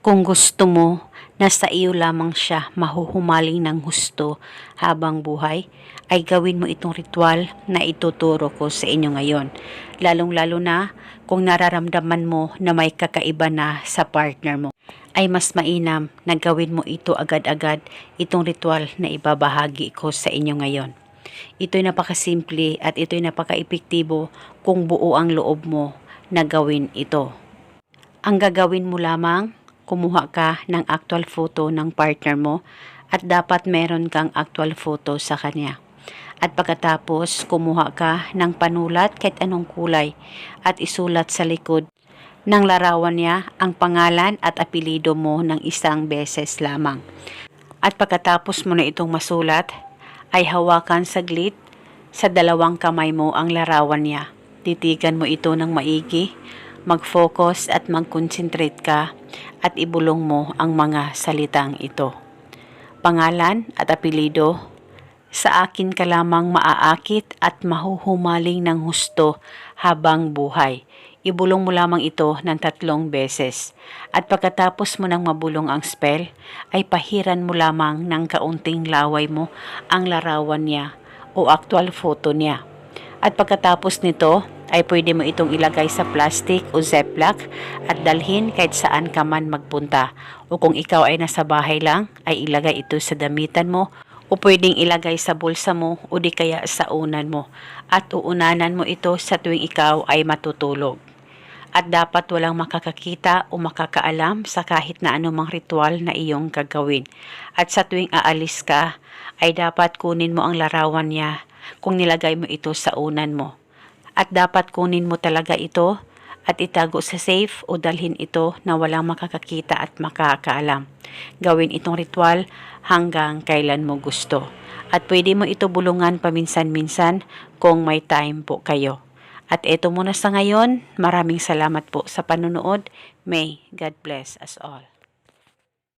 Kung gusto mo na sa iyo lamang siya mahuhumaling ng husto habang buhay, ay gawin mo itong ritual na ituturo ko sa inyo ngayon. Lalong-lalo na kung nararamdaman mo na may kakaiba na sa partner mo, ay mas mainam na gawin mo ito agad-agad, itong ritual na ibabahagi ko sa inyo ngayon. Ito'y napakasimple at ito'y napaka-epektibo kung buo ang loob mo na gawin ito. Ang gagawin mo lamang, kumuha ka ng actual photo ng partner mo at dapat meron kang actual photo sa kanya. At pagkatapos, kumuha ka ng panulat kahit anong kulay at isulat sa likod ng larawan niya ang pangalan at apelido mo ng isang beses lamang. At pagkatapos mo na itong masulat, ay hawakan saglit sa dalawang kamay mo ang larawan niya. Titigan mo ito ng maigi, mag-focus at mag-concentrate ka at ibulong mo ang mga salitang ito. Pangalan at apelido, sa akin ka lamang maaakit at mahuhumaling ng husto habang buhay. Ibulong mo lamang ito ng 3 beses. At pagkatapos mo nang mabulong ang spell, ay pahiran mo lamang ng kaunting laway mo ang larawan niya o actual photo niya. At pagkatapos nito, ay pwede mo itong ilagay sa plastic o ziplock at dalhin kahit saan ka man magpunta. O kung ikaw ay nasa bahay lang, ay ilagay ito sa damitan mo o pwedeng ilagay sa bulsa mo o di kaya sa unan mo. At uunanan mo ito sa tuwing ikaw ay matutulog. At dapat walang makakakita o makakaalam sa kahit na anumang ritual na iyong gagawin. At sa tuwing aalis ka, ay dapat kunin mo ang larawan niya kung nilagay mo ito sa unan mo. At dapat kunin mo talaga ito at itago sa safe o dalhin ito na walang makakakita at makakaalam. Gawin itong ritual hanggang kailan mo gusto. At pwede mo ito bulungan paminsan-minsan kung may time po kayo. At ito muna sa ngayon. Maraming salamat po sa panonood. May God bless us all.